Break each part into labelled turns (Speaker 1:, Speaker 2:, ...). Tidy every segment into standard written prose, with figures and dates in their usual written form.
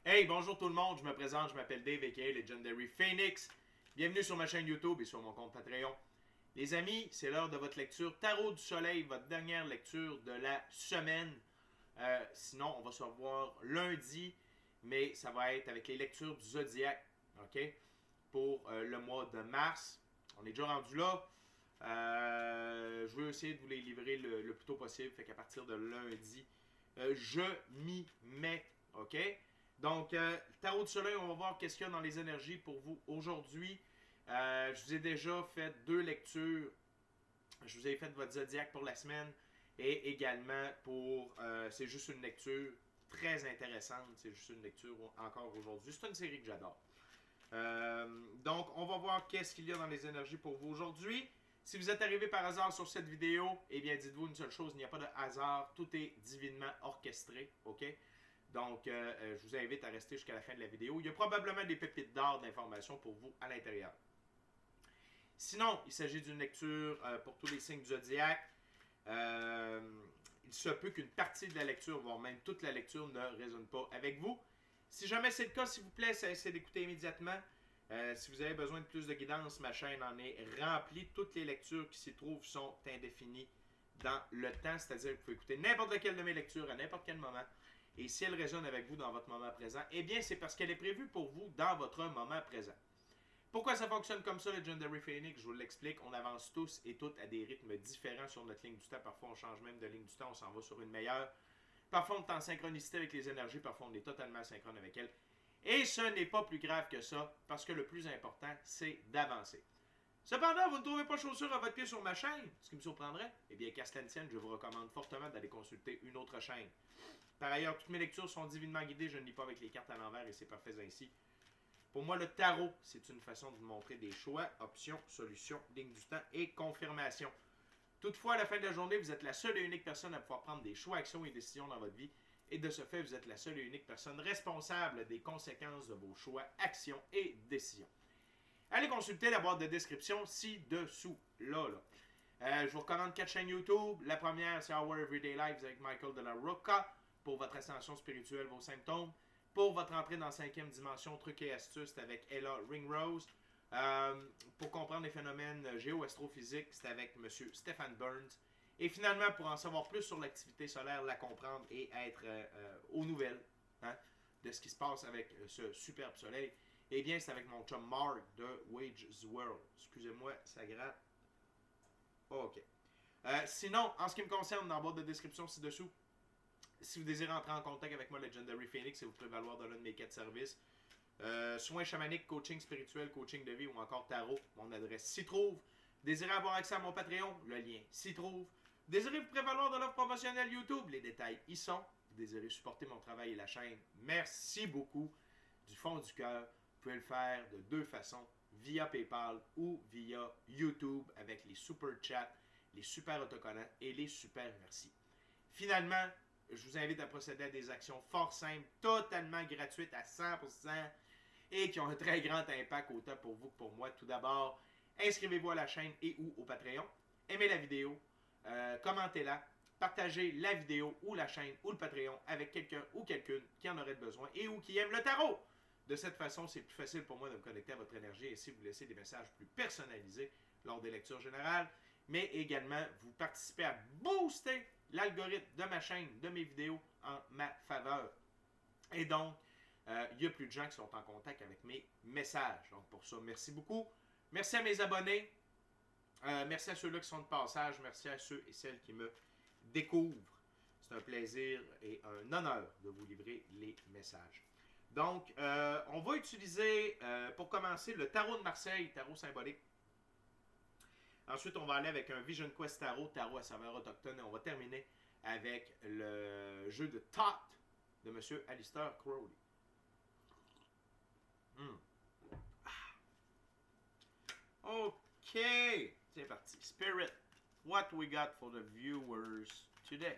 Speaker 1: Hey, bonjour tout le monde, je me présente, je m'appelle Dave aka Legendary Phoenix. Bienvenue sur ma chaîne YouTube et sur mon compte Patreon. Les amis, c'est l'heure de votre lecture Tarot du Soleil, votre dernière lecture de la semaine. Sinon, on va se revoir lundi, mais ça va être avec les lectures du Zodiac, ok? Pour le mois de mars. On est déjà rendu là. Je veux essayer de vous les livrer le plus tôt possible, fait qu'à partir de lundi, je m'y mets, ok? Donc, Tarot du Soleil, on va voir qu'est-ce qu'il y a dans les énergies pour vous aujourd'hui. Je vous ai déjà fait deux lectures. Je vous ai fait votre zodiaque pour la semaine et également pour. C'est juste une lecture très intéressante. C'est juste une lecture encore aujourd'hui. C'est une série que j'adore. Donc, on va voir qu'est-ce qu'il y a dans les énergies pour vous aujourd'hui. Si vous êtes arrivé par hasard sur cette vidéo, eh bien, dites-vous une seule chose, il n'y a pas de hasard, tout est divinement orchestré, ok? Donc, je vous invite à rester jusqu'à la fin de la vidéo. Il y a probablement des pépites d'or d'informations pour vous à l'intérieur. Sinon, il s'agit d'une lecture pour tous les signes du zodiaque. Il se peut qu'une partie de la lecture, voire même toute la lecture, ne résonne pas avec vous. Si jamais c'est le cas, s'il vous plaît, cessez d'écouter immédiatement. Si vous avez besoin de plus de guidance, ma chaîne en est remplie. Toutes les lectures qui s'y trouvent sont indéfinies dans le temps, c'est-à-dire que vous pouvez écouter n'importe laquelle de mes lectures à n'importe quel moment. Et si elle résonne avec vous dans votre moment présent, eh bien c'est parce qu'elle est prévue pour vous dans votre moment présent. Pourquoi ça fonctionne comme ça, Legendary Phoenix? Je vous l'explique. On avance tous et toutes à des rythmes différents sur notre ligne du temps. Parfois, on change même de ligne du temps, on s'en va sur une meilleure. Parfois, on est en synchronicité avec les énergies, parfois, on est totalement synchrone avec elles. Et ce n'est pas plus grave que ça, parce que le plus important, c'est d'avancer. Cependant, vous ne trouvez pas chaussure à votre pied sur ma chaîne, ce qui me surprendrait. Eh bien, qu'à cela ne tienne, je vous recommande fortement d'aller consulter une autre chaîne. Par ailleurs, toutes mes lectures sont divinement guidées, je ne lis pas avec les cartes à l'envers et c'est parfait ainsi. Pour moi, le tarot, c'est une façon de vous montrer des choix, options, solutions, lignes du temps et confirmations. Toutefois, à la fin de la journée, vous êtes la seule et unique personne à pouvoir prendre des choix, actions et décisions dans votre vie. Et de ce fait, vous êtes la seule et unique personne responsable des conséquences de vos choix, actions et décisions. Allez consulter la boîte de description ci-dessous, là. Je vous recommande 4 chaînes YouTube. La première, c'est Our Everyday Lives avec Michael de la Rocca pour votre ascension spirituelle, vos symptômes. Pour votre entrée dans la 5e dimension, trucs et astuces, c'est avec Ella Ringrose. Pour comprendre les phénomènes géo-astrophysiques, c'est avec M. Stephen Burns. Et finalement, pour en savoir plus sur l'activité solaire, la comprendre et être aux nouvelles de ce qui se passe avec ce superbe soleil, eh bien, c'est avec mon chum Mark de Wage's World. Excusez-moi, ça gratte. OK. Sinon, en ce qui me concerne, dans la boîte de description ci-dessous, si vous désirez entrer en contact avec moi, Legendary Phoenix, et vous prévaloir de l'un de mes 4 services, soins chamaniques, coaching spirituel, coaching de vie ou encore tarot, mon adresse s'y trouve. Désirez avoir accès à mon Patreon, le lien s'y trouve. Désirez vous prévaloir de l'offre promotionnelle YouTube, les détails y sont. Vous désirez supporter mon travail et la chaîne, merci beaucoup du fond du cœur. Vous pouvez le faire de deux façons, via PayPal ou via YouTube avec les super chats, les super autocollants et les super merci. Finalement, je vous invite à procéder à des actions fort simples, totalement gratuites à 100% et qui ont un très grand impact autant pour vous que pour moi. Tout d'abord, inscrivez-vous à la chaîne et ou au Patreon. Aimez la vidéo, commentez-la, partagez la vidéo ou la chaîne ou le Patreon avec quelqu'un ou quelqu'une qui en aurait besoin et ou qui aime le tarot. De cette façon, c'est plus facile pour moi de me connecter à votre énergie et si vous laissez des messages plus personnalisés lors des lectures générales, mais également vous participez à booster l'algorithme de ma chaîne, de mes vidéos en ma faveur. Et donc, il y a plus de gens qui sont en contact avec mes messages. Donc pour ça, merci beaucoup. Merci à mes abonnés. Merci à ceux-là qui sont de passage. Merci à ceux et celles qui me découvrent. C'est un plaisir et un honneur de vous livrer les messages. Donc, on va utiliser, pour commencer, le tarot de Marseille, tarot symbolique. Ensuite, on va aller avec un Vision Quest Tarot, tarot à saveur autochtone. Et on va terminer avec le jeu de Thought de M. Alistair Crowley. OK. C'est parti. Spirit, what we got for the viewers today?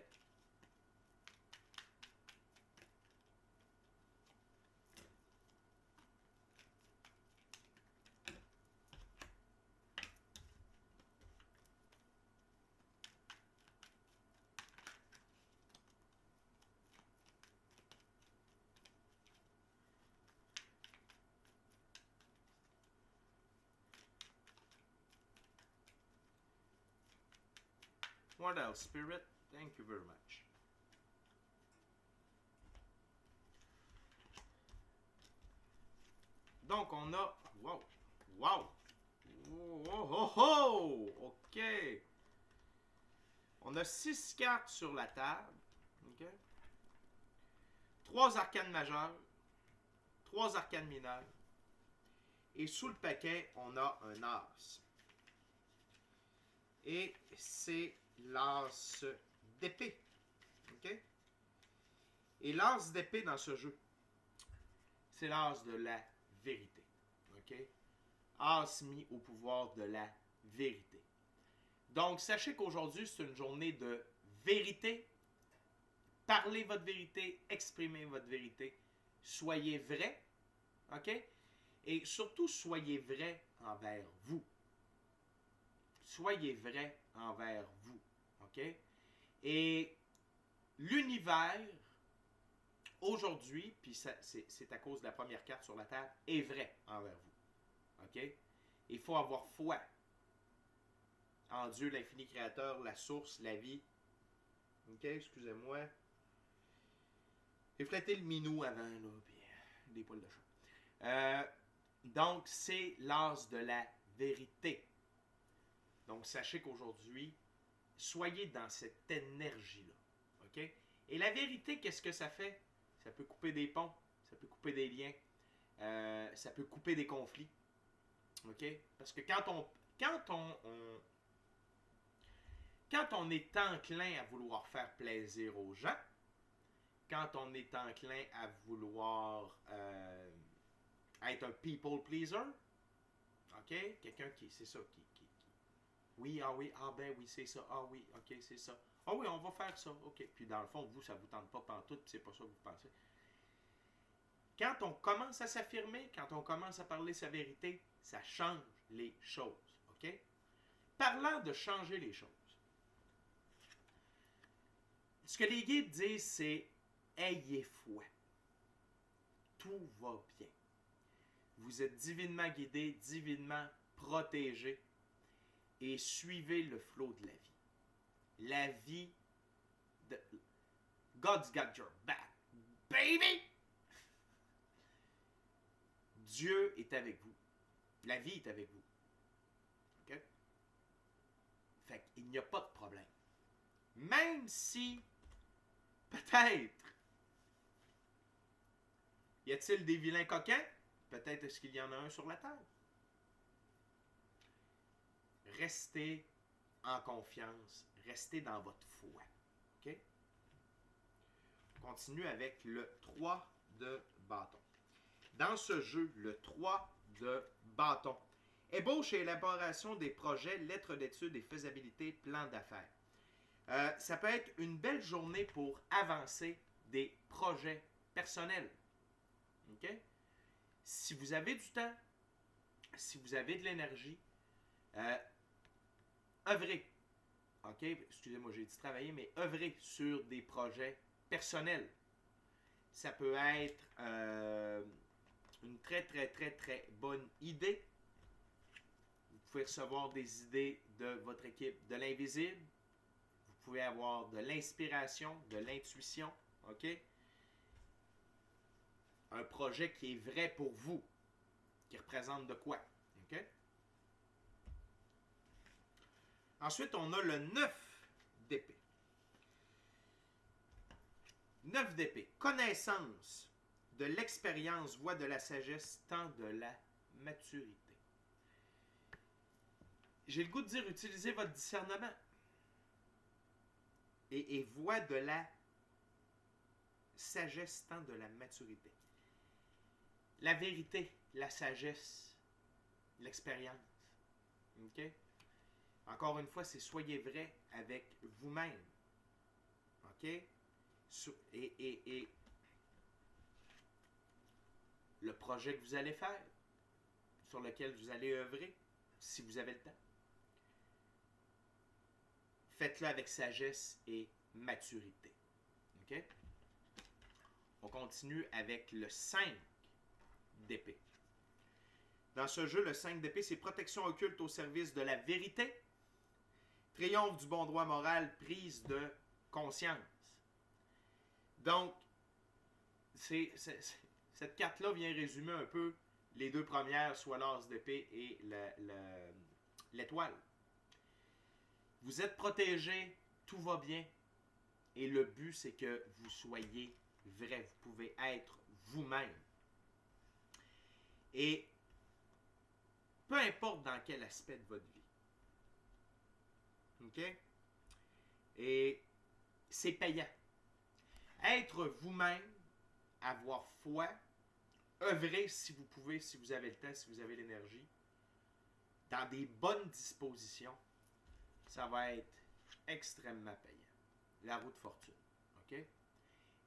Speaker 1: What else, Spirit? Thank you very much. Donc, on a... Wow! Wow! Oh, oh, oh, oh! OK. On a 6 cartes sur la table. OK. 3 arcanes majeures. 3 arcanes mineures. Et sous le paquet, on a un as. Et c'est l'as d'épée. OK? Et l'as d'épée dans ce jeu, c'est l'as de la vérité. OK? As mis au pouvoir de la vérité. Donc, sachez qu'aujourd'hui, c'est une journée de vérité. Parlez votre vérité, exprimez votre vérité. Soyez vrai. OK? Et surtout, soyez vrai envers vous. Soyez vrai envers vous. OK? Et l'univers, aujourd'hui, puis c'est à cause de la première carte sur la table, est vrai envers vous. OK? Il faut avoir foi en Dieu, l'infini créateur, la source, la vie. OK? Excusez-moi. J'ai flatté le minou avant, là, puis des poils de chat. Donc, c'est l'as de la vérité. Donc, sachez qu'aujourd'hui, soyez dans cette énergie-là. OK? Et la vérité, qu'est-ce que ça fait? Ça peut couper des ponts, ça peut couper des liens, ça peut couper des conflits. OK? Parce que quand on est enclin à vouloir faire plaisir aux gens, quand on est enclin à vouloir être un people pleaser, OK? Quelqu'un qui, c'est ça, oui, ben oui, c'est ça, ah oui, OK, c'est ça. Ah oui, on va faire ça, OK. Puis dans le fond, vous, ça vous tente pas pantoute, puis c'est pas ça que vous pensez. Quand on commence à s'affirmer, quand on commence à parler sa vérité, ça change les choses, OK? Parlant de changer les choses, ce que les guides disent, c'est ayez foi. Tout va bien. Vous êtes divinement guidé, divinement protégé et suivez le flot de la vie. La vie de... God's got your back, baby! Dieu est avec vous. La vie est avec vous. OK? Fait qu'il n'y a pas de problème. Même si, peut-être, y a-t-il des vilains coquins? Peut-être est-ce qu'il y en a un sur la table. Restez en confiance. Restez dans votre foi. OK? On continue avec le 3 de bâton. Dans ce jeu, le 3 de bâton. Ébauche et élaboration des projets, lettres d'études et faisabilité, plan d'affaires. Ça peut être une belle journée pour avancer des projets personnels. OK? Si vous avez du temps, si vous avez de l'énergie, œuvrez. OK? Excusez-moi, j'ai dit travailler, mais œuvrez sur des projets personnels. Ça peut être une très, très, très, très bonne idée. Vous pouvez recevoir des idées de votre équipe de l'invisible. Vous pouvez avoir de l'inspiration, de l'intuition. OK? Un projet qui est vrai pour vous, qui représente de quoi. OK? Ensuite, on a le 9 d'épée. 9 d'épée. Connaissance de l'expérience, voie de la sagesse, temps de la maturité. J'ai le goût de dire, utilisez votre discernement. Et voie de la sagesse, temps de la maturité. La vérité, la sagesse, l'expérience. OK? Encore une fois, c'est soyez vrai avec vous-même. OK? Et le projet que vous allez faire, sur lequel vous allez œuvrer, si vous avez le temps, faites-le avec sagesse et maturité. OK? On continue avec le 5 d'épée. Dans ce jeu, le 5 d'épée, c'est protection occulte au service de la vérité, Triomphe du bon droit moral, prise de conscience. Donc, cette carte-là vient résumer un peu les deux premières, soit l'as d'épée et l'étoile. Vous êtes protégé, tout va bien. Et le but, c'est que vous soyez vrai. Vous pouvez être vous-même. Et peu importe dans quel aspect de votre vie. OK? Et c'est payant. Être vous-même, avoir foi, œuvrer si vous pouvez, si vous avez le temps, si vous avez l'énergie, dans des bonnes dispositions, ça va être extrêmement payant. La roue de fortune. OK?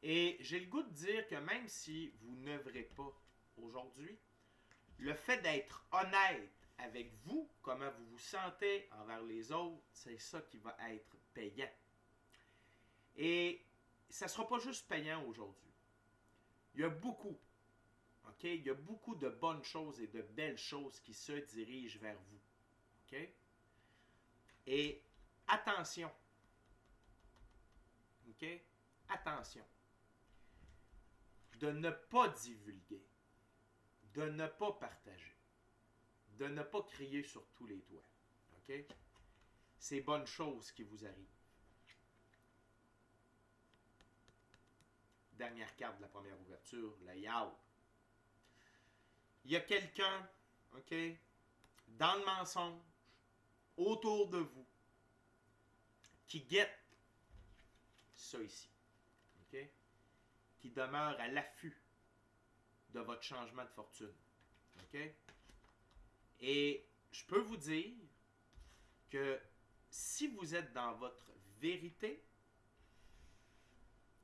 Speaker 1: Et j'ai le goût de dire que même si vous n'œuvrez pas aujourd'hui, le fait d'être honnête avec vous, comment vous vous sentez envers les autres, c'est ça qui va être payant. Et ça ne sera pas juste payant aujourd'hui. Il y a beaucoup, OK? Il y a beaucoup de bonnes choses et de belles choses qui se dirigent vers vous. OK? Et attention. OK? Attention. De ne pas divulguer. De ne pas partager. De ne pas crier sur tous les toits. OK? Ces bonnes choses qui vous arrivent. Dernière carte de la première ouverture, le Yao. Il y a quelqu'un, OK, dans le mensonge, autour de vous, qui guette ça ici. OK? Qui demeure à l'affût de votre changement de fortune. OK? Et je peux vous dire que si vous êtes dans votre vérité,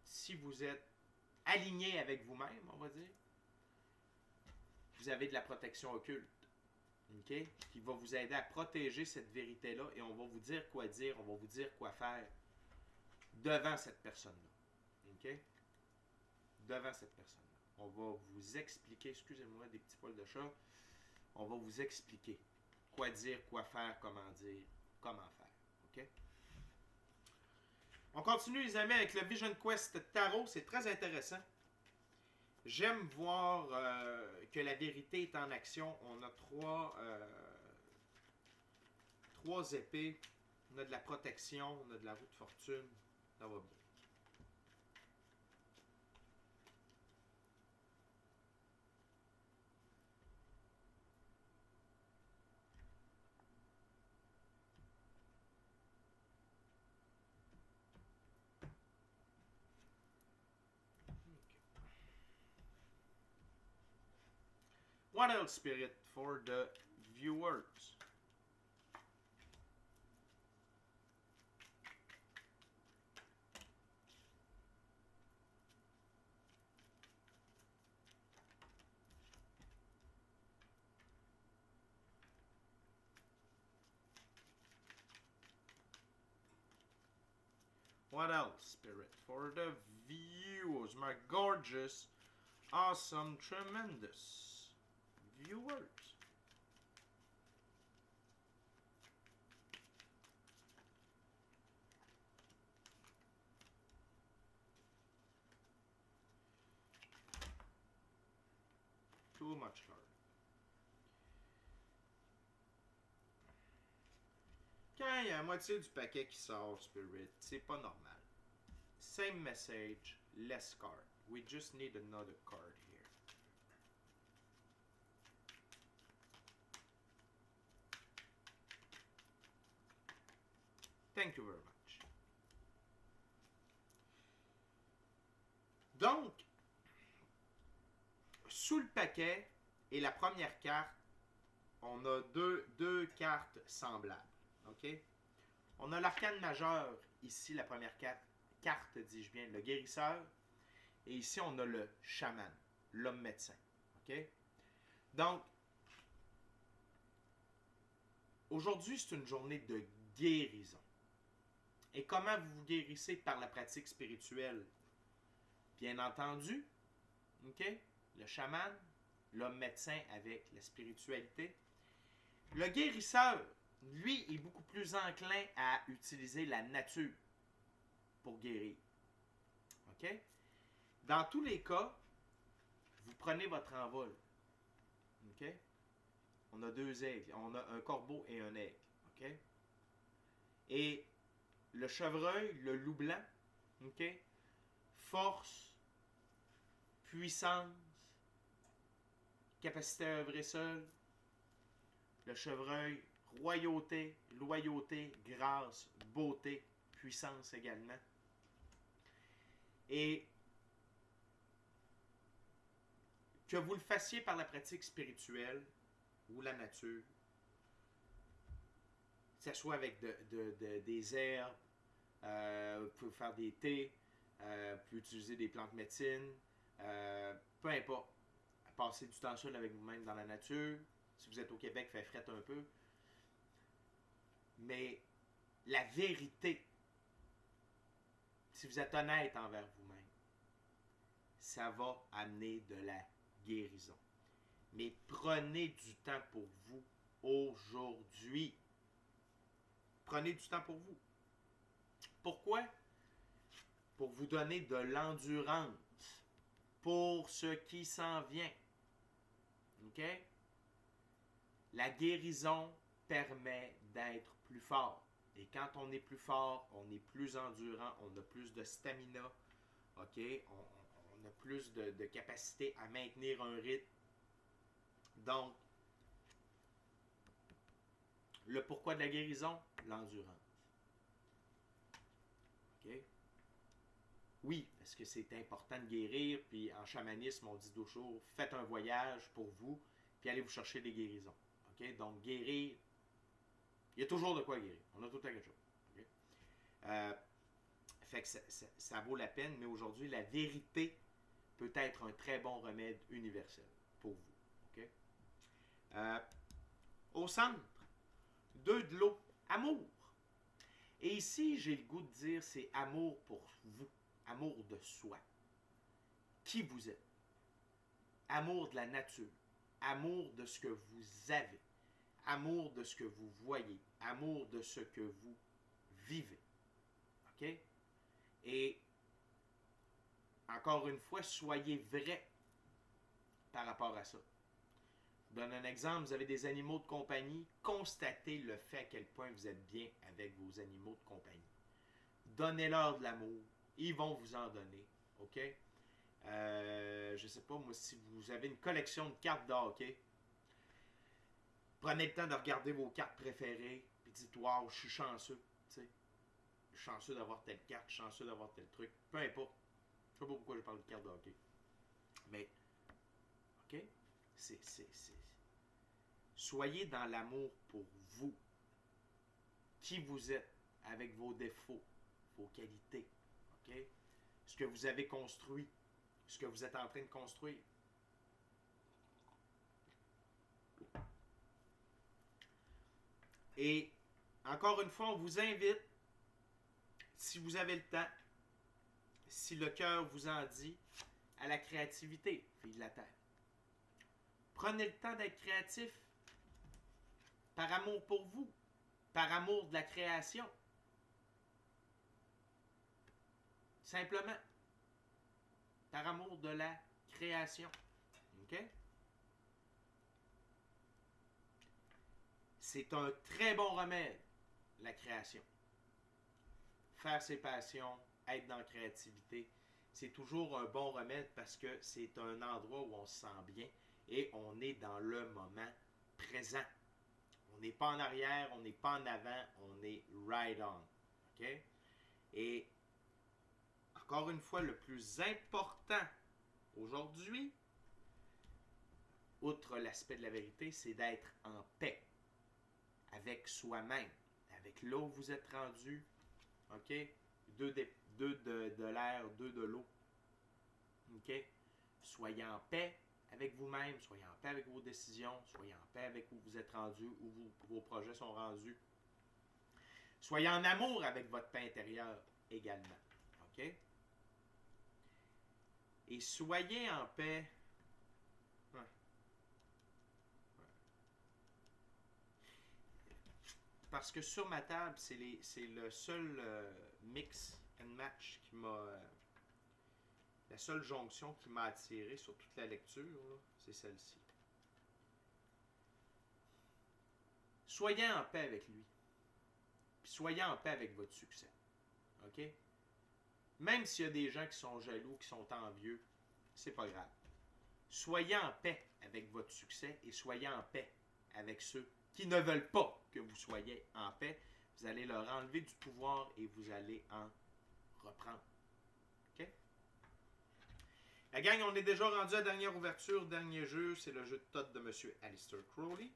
Speaker 1: si vous êtes aligné avec vous-même, on va dire, vous avez de la protection occulte. OK? Qui va vous aider à protéger cette vérité-là et on va vous dire, on va vous dire quoi faire devant cette personne-là. OK? Devant cette personne-là. On va vous expliquer, excusez-moi, des petits poils de chat, on va vous expliquer quoi dire, quoi faire, comment dire, comment faire. OK? On continue, les amis, avec le Vision Quest Tarot. C'est très intéressant. J'aime voir que la vérité est en action. On a trois épées. On a de la protection, on a de la roue de fortune. Ça va bien. What else, Spirit, for the viewers? What else, Spirit, for the viewers? My gorgeous, awesome, tremendous viewers. Too much card. Quand il y a la moitié du paquet qui sort, Spirit, c'est pas normal. Same message, less card. We just need another card here. Thank you very much. Donc, sous le paquet et la première carte, on a deux cartes semblables. OK? On a l'arcane majeur, ici, la première carte, dis-je bien, le guérisseur. Et ici, on a le chaman, l'homme médecin. OK? Donc, aujourd'hui, c'est une journée de guérison. Et comment vous vous guérissez par la pratique spirituelle? Bien entendu, OK? Le chaman, l'homme médecin avec la spiritualité. Le guérisseur, lui est beaucoup plus enclin à utiliser la nature pour guérir. OK? Dans tous les cas, vous prenez votre envol. OK? On a 2 aigles. On a un corbeau et un aigle. OK? Et le chevreuil, le loup blanc, OK? Force, puissance, capacité à œuvrer seul. Le chevreuil, royauté, loyauté, grâce, beauté, puissance également. Et que vous le fassiez par la pratique spirituelle ou la nature, que ce soit avec des herbes, vous pouvez faire des thés, vous pouvez utiliser des plantes médecines, peu importe. Passez du temps seul avec vous-même dans la nature. Si vous êtes au Québec, fait fret un peu. Mais la vérité, si vous êtes honnête envers vous-même, ça va amener de la guérison. Mais prenez du temps pour vous aujourd'hui. Prenez du temps pour vous. Pourquoi? Pour vous donner de l'endurance pour ce qui s'en vient. OK? La guérison permet d'être plus fort. Et quand on est plus fort, on est plus endurant, on a plus de stamina. OK? On a plus de capacité à maintenir un rythme. Donc, le pourquoi de la guérison? L'endurance. OK? Oui, parce que c'est important de guérir, puis en chamanisme, on dit toujours, faites un voyage pour vous, puis allez vous chercher des guérisons. OK? Donc, guérir, il y a toujours de quoi guérir. On a tout le temps quelque chose. OK? Fait que ça vaut la peine, mais aujourd'hui, la vérité peut être un très bon remède universel pour vous. OK? Au centre, 2 de l'eau, amour. Et ici, j'ai le goût de dire, c'est amour pour vous, amour de soi. Qui vous êtes. Amour de la nature, amour de ce que vous avez, amour de ce que vous voyez, amour de ce que vous vivez. OK? Et encore une fois, soyez vrai par rapport à ça. Je vous donne un exemple, vous avez des animaux de compagnie, constatez le fait à quel point vous êtes bien avec vos animaux de compagnie. Donnez-leur de l'amour, ils vont vous en donner, OK? Je sais pas, moi, si vous avez une collection de cartes de hockey, prenez le temps de regarder vos cartes préférées, puis dites, waouh, je suis chanceux, tu sais. Je suis chanceux d'avoir telle carte, je suis chanceux d'avoir tel truc, peu importe. Je sais pas pourquoi je parle de cartes de hockey. Mais, OK? Soyez dans l'amour pour vous. Qui vous êtes avec vos défauts, vos qualités. OK? Ce que vous avez construit, ce que vous êtes en train de construire. Et encore une fois, on vous invite, si vous avez le temps, si le cœur vous en dit, à la créativité, filles de la terre. Prenez le temps d'être créatif par amour pour vous, par amour de la création. Simplement, par amour de la création. OK? C'est un très bon remède, la création. Faire ses passions, être dans la créativité, c'est toujours un bon remède parce que c'est un endroit où on se sent bien et on est dans le moment présent. On n'est pas en arrière, on n'est pas en avant, on est right on. OK? Et encore une fois, le plus important aujourd'hui, outre l'aspect de la vérité, c'est d'être en paix avec soi-même, avec là où vous êtes rendu. OK? 2 de l'air, 2 de l'eau. OK? Soyez en paix avec vous-même, soyez en paix avec vos décisions, soyez en paix avec où vous êtes rendu, où vos projets sont rendus. Soyez en amour avec votre paix intérieure également. OK? Et soyez en paix. parce que sur ma table, c'est le seul mix and match qui m'a... la seule jonction qui m'a attiré sur toute la lecture, c'est celle-ci. Soyez en paix avec lui. Puis soyez en paix avec votre succès. OK? Même s'il y a des gens qui sont jaloux, qui sont envieux, c'est pas grave. Soyez en paix avec votre succès et soyez en paix avec ceux qui ne veulent pas que vous soyez en paix. Vous allez leur enlever du pouvoir et vous allez en reprendre. OK? La gang, on est déjà rendu à la dernière ouverture, dernier jeu. C'est le jeu de Todd de M. Aleister Crowley.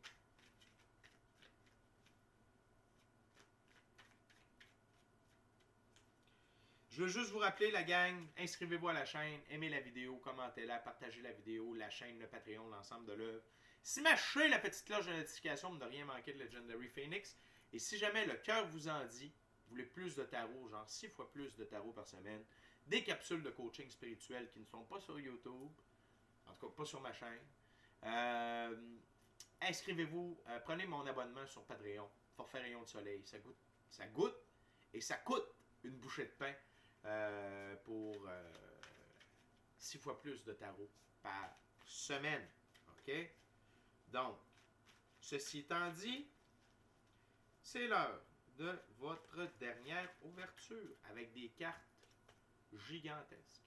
Speaker 1: Je veux juste vous rappeler, la gang, inscrivez-vous à la chaîne, aimez la vidéo, commentez-la, partagez la vidéo, la chaîne, le Patreon, l'ensemble de l'œuvre. Smachez la petite cloche de notification pour ne rien manquer de Legendary Phoenix. Et si jamais le cœur vous en dit, vous voulez plus de tarot, genre 6 fois plus de tarot par semaine, des capsules de coaching spirituel qui ne sont pas sur YouTube, en tout cas pas sur ma chaîne, inscrivez-vous, prenez mon abonnement sur Patreon, Forfait Rayon de Soleil. Ça goûte et ça coûte une bouchée de pain. Pour 6 fois plus de tarot par semaine. OK? Donc, ceci étant dit, c'est l'heure de votre dernière ouverture avec des cartes gigantesques,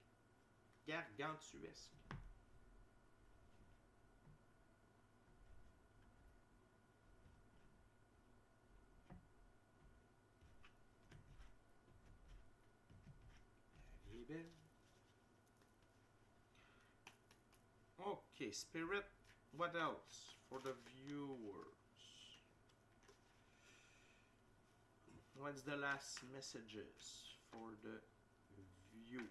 Speaker 1: gargantuesques. Okay, Spirit, what else for the viewers? What's the last messages for the viewers?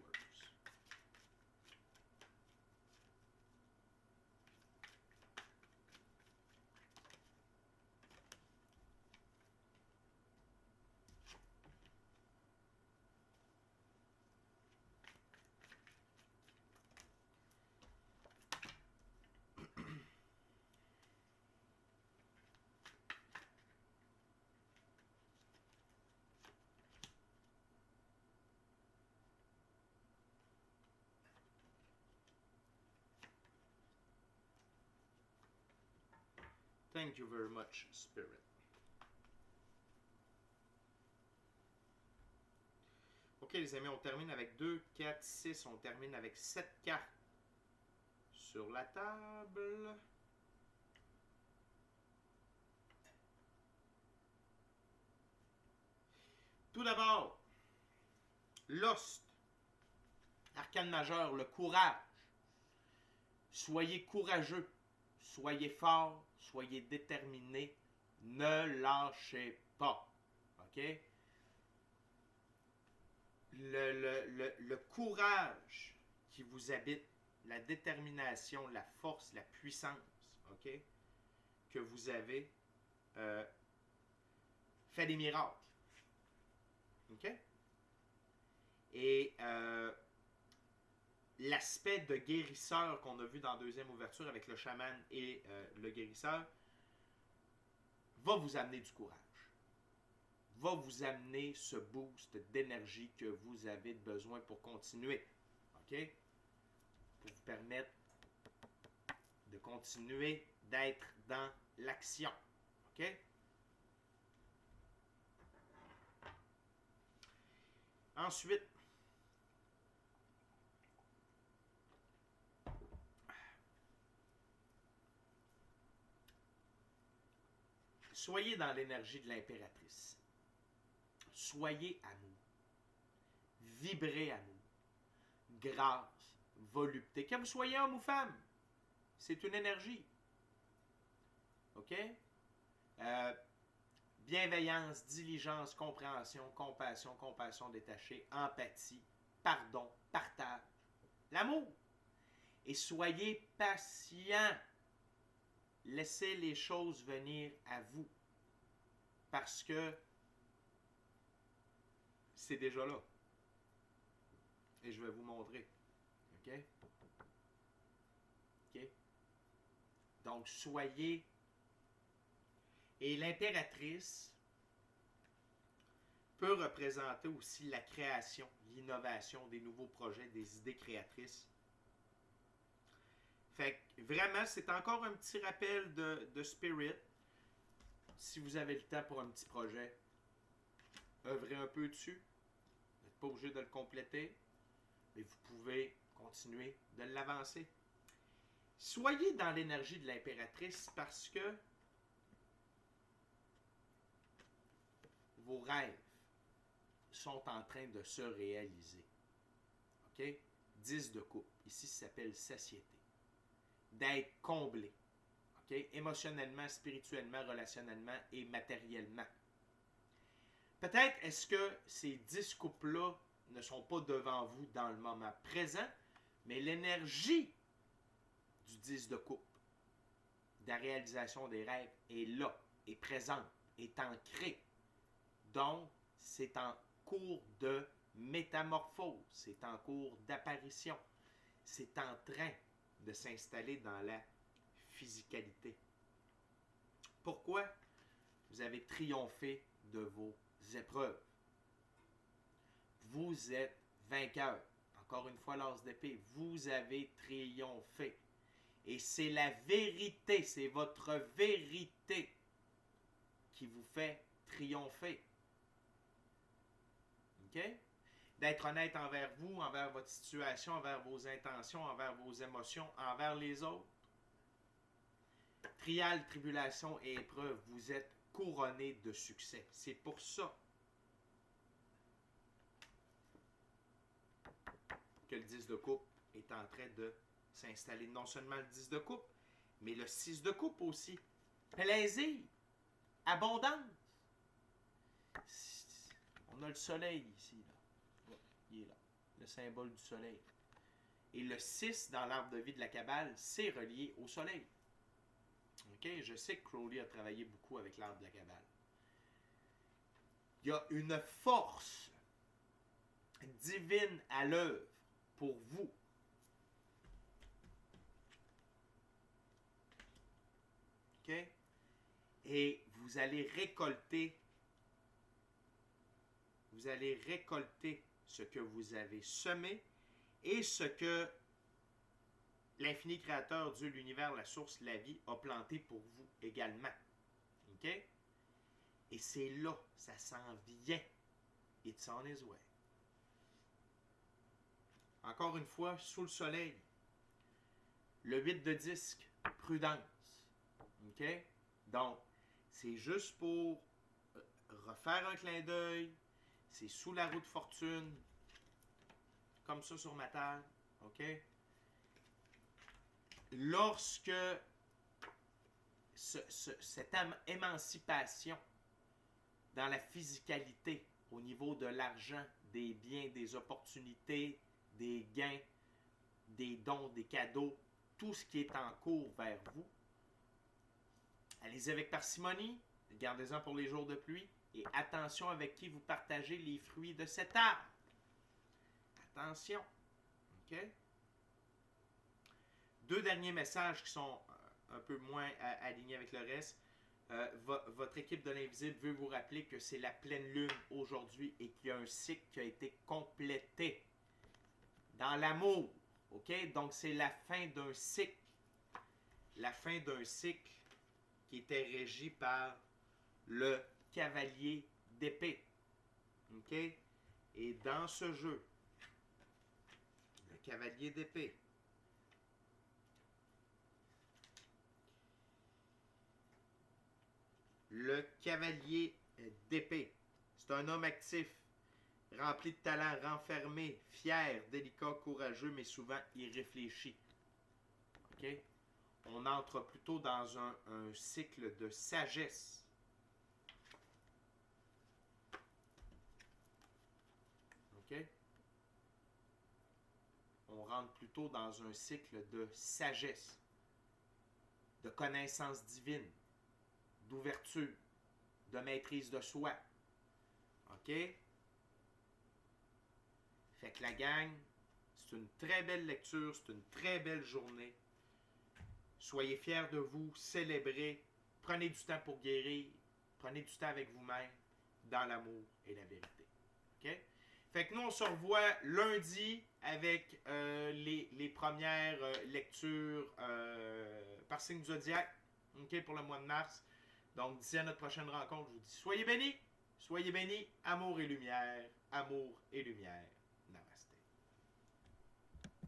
Speaker 1: Thank you very much, Spirit. Ok, les amis, on termine avec 2, 4, 6. On termine avec 7 cartes sur la table. Tout d'abord, Lost. Arcane majeur, le courage. Soyez courageux. Soyez fort. Soyez déterminés. Ne lâchez pas. OK? Le courage qui vous habite, la détermination, la force, la puissance, OK? Que vous avez fait des miracles. OK? Et l'aspect de guérisseur qu'on a vu dans la deuxième ouverture avec le chaman et le guérisseur va vous amener du courage. Va vous amener ce boost d'énergie que vous avez besoin pour continuer. OK? Pour vous permettre de continuer d'être dans l'action. OK? Ensuite, soyez dans l'énergie de l'impératrice. Soyez amour. Vibrez amour. Grâce, volupté. Que vous soyez homme ou femme, c'est une énergie. OK? Bienveillance, diligence, compréhension, compassion détachée, empathie, pardon, partage, l'amour. Et soyez patient. Laissez les choses venir à vous. Parce que c'est déjà là. Et je vais vous montrer. OK? OK? Donc, soyez... Et l'impératrice, peut représenter aussi la création, l'innovation, des nouveaux projets, des idées créatrices. Fait que vraiment, c'est encore un petit rappel de Spirit. Si vous avez le temps pour un petit projet, œuvrez un peu dessus. Vous n'êtes pas obligé de le compléter, mais vous pouvez continuer de l'avancer. Soyez dans l'énergie de l'impératrice parce que vos rêves sont en train de se réaliser. OK? 10 de coupe. Ici, ça s'appelle satiété. D'être comblé. OK? Émotionnellement, spirituellement, relationnellement et matériellement. Peut-être est-ce que ces 10 coupes-là ne sont pas devant vous dans le moment présent, mais l'énergie du 10 de coupe, de la réalisation des rêves, est là, est présente, est ancrée. Donc, c'est en cours de métamorphose, c'est en cours d'apparition, c'est en train de s'installer dans la physicalité. Pourquoi vous avez triomphé de vos épreuves? Vous êtes vainqueur. Encore une fois, l'as d'épée, vous avez triomphé. Et c'est la vérité, c'est votre vérité qui vous fait triompher. OK? D'être honnête envers vous, envers votre situation, envers vos intentions, envers vos émotions, envers les autres. Trial, tribulation et épreuve, vous êtes couronné de succès. C'est pour ça que le 10 de coupe est en train de s'installer. Non seulement le 10 de coupe, mais le 6 de coupe aussi. Plaisir, abondance. On a le soleil ici. Là. Il est là. Le symbole du soleil. Et le 6 dans l'arbre de vie de la Kabbale, c'est relié au soleil. Okay? Je sais que Crowley a travaillé beaucoup avec l'arbre de la Kabbale. Il y a une force divine à l'œuvre pour vous. OK? Et vous allez récolter ce que vous avez semé et ce que l'infini créateur, Dieu, l'univers, la source, la vie, a planté pour vous également. OK? Et c'est là, ça s'en vient. It's on his way. Encore une fois, sous le soleil, le 8 de disque, prudence. OK? Donc, c'est juste pour refaire un clin d'œil. C'est sous la roue de fortune. Comme ça sur ma table. OK? Lorsque cette émancipation dans la physicalité, au niveau de l'argent, des biens, des opportunités, des gains, des dons, des cadeaux, tout ce qui est en cours vers vous, allez-y avec parcimonie, gardez-en pour les jours de pluie, et attention avec qui vous partagez les fruits de cet arbre. Attention. OK? 2 derniers messages qui sont un peu moins alignés avec le reste. Votre équipe de l'Invisible veut vous rappeler que c'est la pleine lune aujourd'hui et qu'il y a un cycle qui a été complété dans l'amour. OK? Donc, c'est la fin d'un cycle. La fin d'un cycle qui était régi par le cavalier d'épée. OK? Et dans ce jeu, le cavalier d'épée, le cavalier d'épée, c'est un homme actif, rempli de talent, renfermé, fier, délicat, courageux, mais souvent irréfléchi. OK? On entre plutôt dans un cycle de sagesse. OK? On rentre plutôt dans un cycle de sagesse, de connaissance divine, d'ouverture, de maîtrise de soi. OK? Fait que la gang, c'est une très belle lecture, c'est une très belle journée. Soyez fiers de vous, célébrez, prenez du temps pour guérir, prenez du temps avec vous-même, dans l'amour et la vérité. OK? Fait que nous, on se revoit lundi avec les premières lectures par signe zodiaque, OK, pour le mois de mars. Donc, d'ici à notre prochaine rencontre, je vous dis soyez bénis, amour et lumière, amour et lumière.